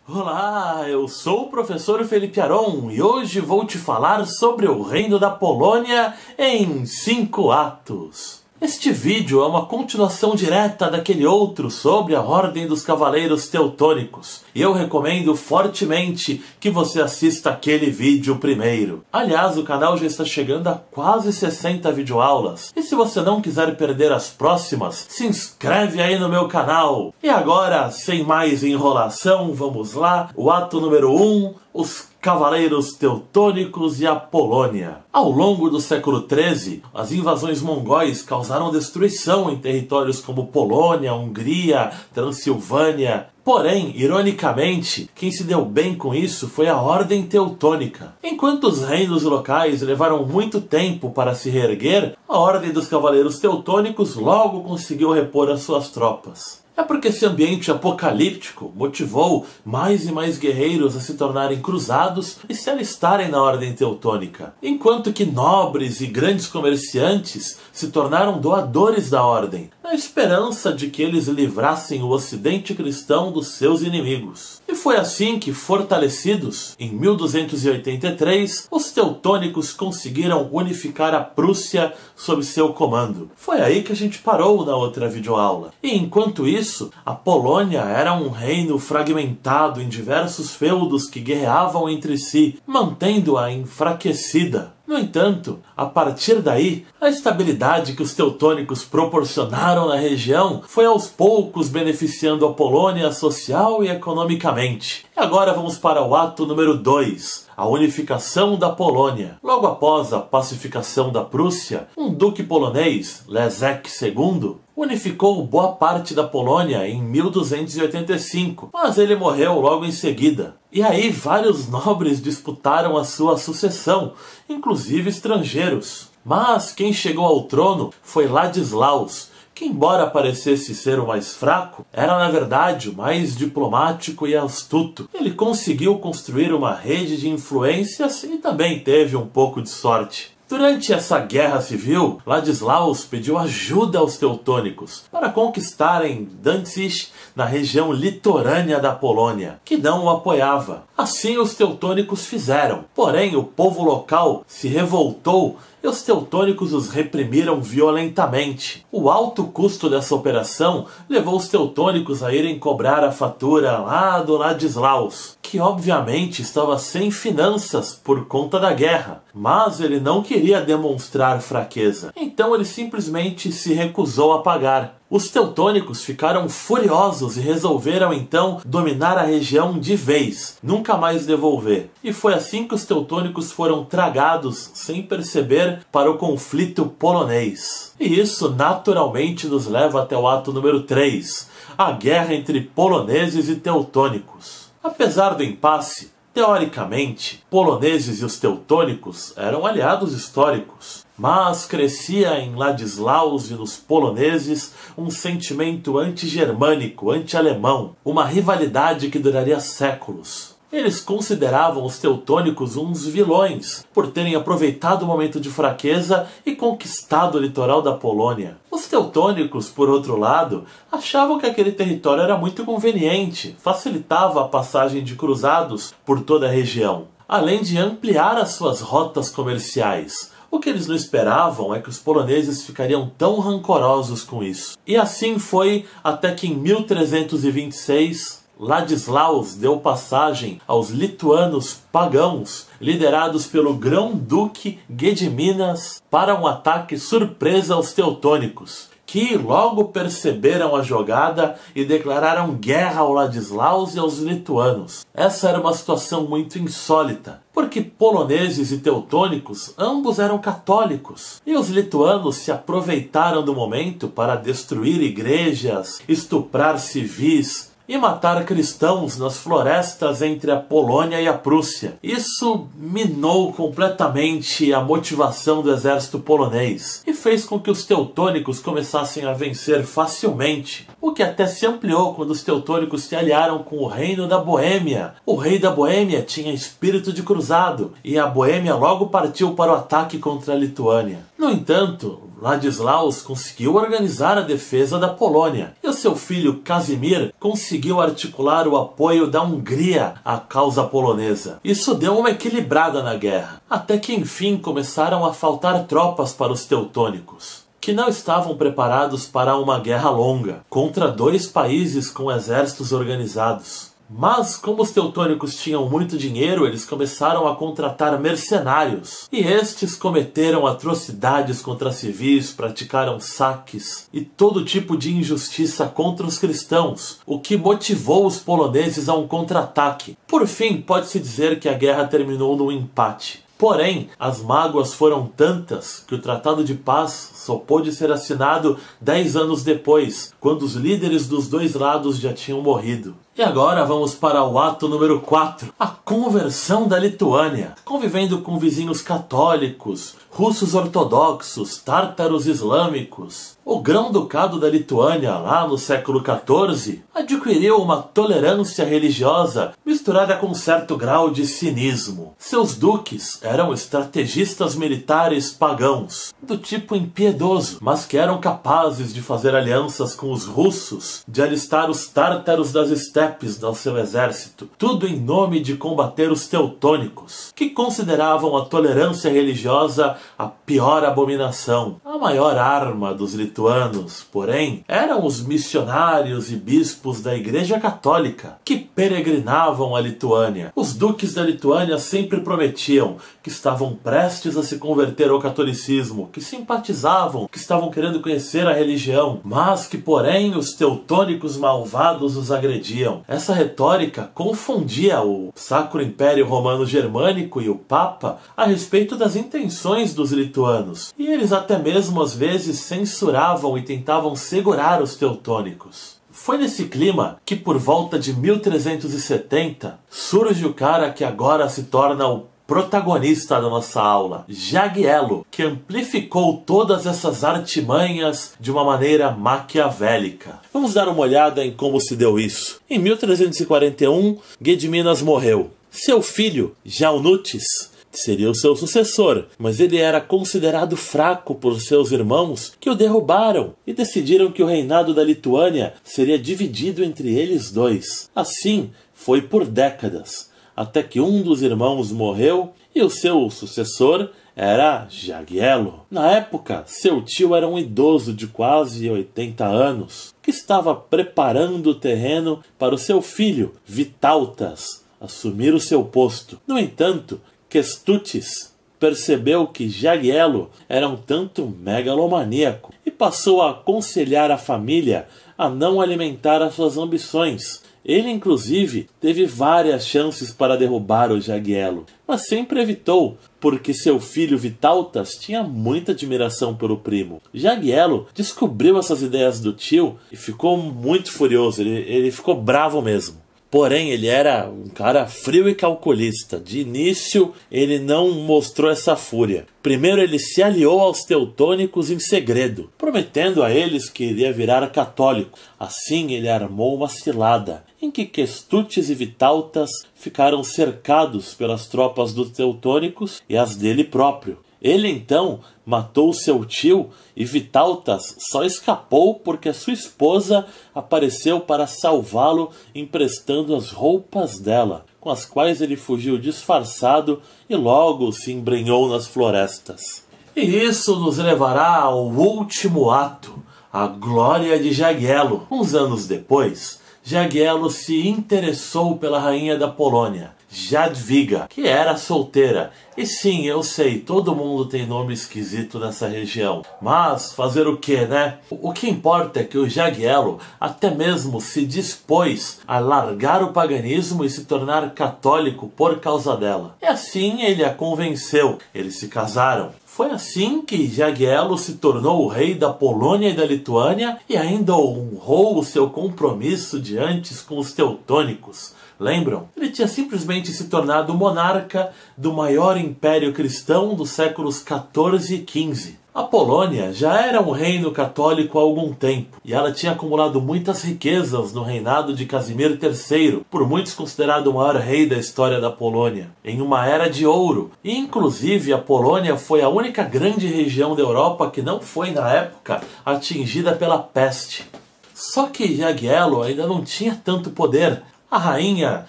Olá, eu sou o professor Felipe Aron e hoje vou te falar sobre o Reino da Polônia em 5 atos. Este vídeo é uma continuação direta daquele outro sobre a Ordem dos Cavaleiros Teutônicos, e eu recomendo fortemente que você assista aquele vídeo primeiro. Aliás, o canal já está chegando a quase 60 videoaulas, e se você não quiser perder as próximas, se inscreve aí no meu canal. E agora, sem mais enrolação, vamos lá, o ato número 1, os Cavaleiros Teutônicos e a Polônia. Ao longo do século XIII, as invasões mongóis causaram destruição em territórios como Polônia, Hungria, Transilvânia. Porém, ironicamente, quem se deu bem com isso foi a Ordem Teutônica. Enquanto os reinos locais levaram muito tempo para se reerguer, a Ordem dos Cavaleiros Teutônicos logo conseguiu repor as suas tropas. É porque esse ambiente apocalíptico motivou mais e mais guerreiros a se tornarem cruzados e se alistarem na Ordem Teutônica, enquanto que nobres e grandes comerciantes se tornaram doadores da Ordem, na esperança de que eles livrassem o Ocidente cristão dos seus inimigos. E foi assim que, fortalecidos, em 1283, os teutônicos conseguiram unificar a Prússia sob seu comando. Foi aí que a gente parou na outra videoaula. E enquanto isso, a Polônia era um reino fragmentado em diversos feudos que guerreavam entre si, mantendo-a enfraquecida. No entanto, a partir daí, a estabilidade que os teutônicos proporcionaram na região foi aos poucos beneficiando a Polônia social e economicamente. E agora vamos para o ato número 2, a unificação da Polônia. Logo após a pacificação da Prússia, um duque polonês, Leszek II, unificou boa parte da Polônia em 1285, mas ele morreu logo em seguida. E aí vários nobres disputaram a sua sucessão, inclusive estrangeiros. Mas quem chegou ao trono foi Ladislaus, que embora parecesse ser o mais fraco, era na verdade o mais diplomático e astuto. Ele conseguiu construir uma rede de influências e também teve um pouco de sorte. Durante essa guerra civil, Ladislaus pediu ajuda aos teutônicos para conquistarem Danzig na região litorânea da Polônia, que não o apoiava. Assim os teutônicos fizeram, porém o povo local se revoltou e os teutônicos os reprimiram violentamente. O alto custo dessa operação levou os teutônicos a irem cobrar a fatura lá do Ladislaus, que obviamente estava sem finanças por conta da guerra, mas ele não queria demonstrar fraqueza, então ele simplesmente se recusou a pagar. Os teutônicos ficaram furiosos e resolveram então dominar a região de vez, nunca mais devolver. E foi assim que os teutônicos foram tragados, sem perceber, para o conflito polonês. E isso naturalmente nos leva até o ato número 3, a guerra entre poloneses e teutônicos. Apesar do impasse, teoricamente, poloneses e os teutônicos eram aliados históricos. Mas crescia em Ladislaus e nos poloneses um sentimento anti-germânico, anti-alemão, uma rivalidade que duraria séculos. Eles consideravam os teutônicos uns vilões, por terem aproveitado o momento de fraqueza e conquistado o litoral da Polônia. Os teutônicos, por outro lado, achavam que aquele território era muito conveniente, facilitava a passagem de cruzados por toda a região, além de ampliar as suas rotas comerciais. O que eles não esperavam é que os poloneses ficariam tão rancorosos com isso. E assim foi até que em 1326... Ladislaus deu passagem aos lituanos pagãos, liderados pelo grão-duque Gediminas, para um ataque surpresa aos teutônicos, que logo perceberam a jogada e declararam guerra ao Ladislaus e aos lituanos. Essa era uma situação muito insólita, porque poloneses e teutônicos ambos eram católicos, e os lituanos se aproveitaram do momento para destruir igrejas, estuprar civis e matar cristãos nas florestas entre a Polônia e a Prússia. Isso minou completamente a motivação do exército polonês e fez com que os teutônicos começassem a vencer facilmente, o que até se ampliou quando os teutônicos se aliaram com o reino da Boêmia. O rei da Boêmia tinha espírito de cruzado e a Boêmia logo partiu para o ataque contra a Lituânia. No entanto, Ladislaus conseguiu organizar a defesa da Polônia e o seu filho Casimir conseguiu articular o apoio da Hungria à causa polonesa. Isso deu uma equilibrada na guerra, até que enfim começaram a faltar tropas para os teutônicos, que não estavam preparados para uma guerra longa, contra dois países com exércitos organizados. Mas, como os teutônicos tinham muito dinheiro, eles começaram a contratar mercenários. E estes cometeram atrocidades contra civis, praticaram saques e todo tipo de injustiça contra os cristãos, o que motivou os poloneses a um contra-ataque. Por fim, pode-se dizer que a guerra terminou num empate. Porém, as mágoas foram tantas que o Tratado de Paz só pôde ser assinado 10 anos depois, quando os líderes dos dois lados já tinham morrido. E agora vamos para o ato número 4, a conversão da Lituânia. Convivendo com vizinhos católicos, russos ortodoxos, tártaros islâmicos, o grão-ducado da Lituânia, lá no século XIV, adquiriu uma tolerância religiosa misturada com um certo grau de cinismo. Seus duques eram estrategistas militares pagãos, do tipo impiedoso, mas que eram capazes de fazer alianças com os russos, de alistar os tártaros das estepes ao seu exército, tudo em nome de combater os teutônicos, que consideravam a tolerância religiosa a pior abominação. A maior arma dos lituanos, porém, eram os missionários e bispos da Igreja Católica, que peregrinavam a Lituânia. Os duques da Lituânia sempre prometiam que estavam prestes a se converter ao catolicismo, que simpatizavam, que estavam querendo conhecer a religião, mas que, porém, os teutônicos malvados os agrediam. Essa retórica confundia o Sacro Império Romano Germânico e o Papa a respeito das intenções dos lituanos, e eles até mesmo às vezes censuravam e tentavam segurar os teutônicos. Foi nesse clima que, por volta de 1370, surge o cara que agora se torna o protagonista da nossa aula, Jagiełło, que amplificou todas essas artimanhas de uma maneira maquiavélica. Vamos dar uma olhada em como se deu isso. Em 1341, Gediminas morreu. Seu filho, Jaunutis, seria o seu sucessor, mas ele era considerado fraco por seus irmãos, que o derrubaram e decidiram que o reinado da Lituânia seria dividido entre eles dois. Assim, foi por décadas, até que um dos irmãos morreu e o seu sucessor era Jagiełło. Na época, seu tio era um idoso de quase 80 anos, que estava preparando o terreno para o seu filho, Vytautas, assumir o seu posto. No entanto, Kęstutis percebeu que Jagiełło era um tanto megalomaníaco e passou a aconselhar a família a não alimentar as suas ambições. Ele, inclusive, teve várias chances para derrubar o Jagiełło, mas sempre evitou, porque seu filho Vytautas tinha muita admiração pelo primo. Jagiełło descobriu essas ideias do tio e ficou muito furioso, ele ficou bravo mesmo. Porém, ele era um cara frio e calculista. De início, ele não mostrou essa fúria. Primeiro, ele se aliou aos teutônicos em segredo, prometendo a eles que iria virar católico. Assim, ele armou uma cilada, em que Kęstutis e Vytautas ficaram cercados pelas tropas dos teutônicos e as dele próprio. Ele, então, matou seu tio e Vytautas só escapou porque a sua esposa apareceu para salvá-lo emprestando as roupas dela, com as quais ele fugiu disfarçado e logo se embrenhou nas florestas. E isso nos levará ao último ato, a glória de Jagiełło. Uns anos depois, Jagiełło se interessou pela rainha da Polônia, Jadwiga, que era solteira. E sim, eu sei, todo mundo tem nome esquisito nessa região. Mas fazer o que, né? O que importa é que o Jagiełło até mesmo se dispôs a largar o paganismo e se tornar católico por causa dela. E assim ele a convenceu. Eles se casaram. Foi assim que Jagiełło se tornou o rei da Polônia e da Lituânia e ainda honrou o seu compromisso de antes com os teutônicos. Lembram? Ele tinha simplesmente se tornado monarca do maior império cristão dos séculos XIV e XV. A Polônia já era um reino católico há algum tempo, e ela tinha acumulado muitas riquezas no reinado de Casimiro III, por muitos considerado o maior rei da história da Polônia, em uma era de ouro. E inclusive a Polônia foi a única grande região da Europa que não foi na época atingida pela peste. Só que Jagiełło ainda não tinha tanto poder. A rainha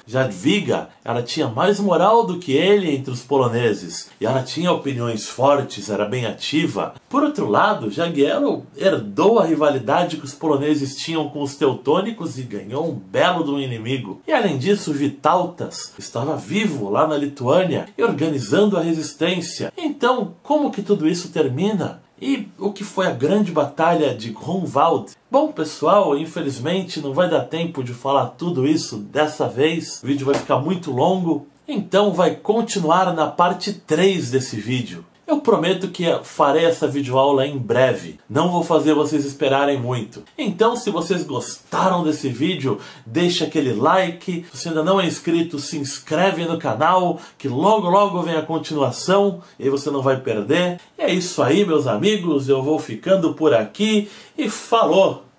Jadwiga, ela tinha mais moral do que ele entre os poloneses, e ela tinha opiniões fortes, era bem ativa. Por outro lado, Jagiełło herdou a rivalidade que os poloneses tinham com os teutônicos e ganhou um belo de um inimigo. E além disso, Vytautas estava vivo lá na Lituânia e organizando a resistência. Então, como que tudo isso termina? E o que foi a grande batalha de Grunwald? Bom, pessoal, infelizmente não vai dar tempo de falar tudo isso dessa vez. O vídeo vai ficar muito longo, então vai continuar na parte 3 desse vídeo. Eu prometo que farei essa videoaula em breve. Não vou fazer vocês esperarem muito. Então, se vocês gostaram desse vídeo, deixa aquele like. Se você ainda não é inscrito, se inscreve no canal, que logo logo vem a continuação e aí você não vai perder. E é isso aí, meus amigos. Eu vou ficando por aqui e falou!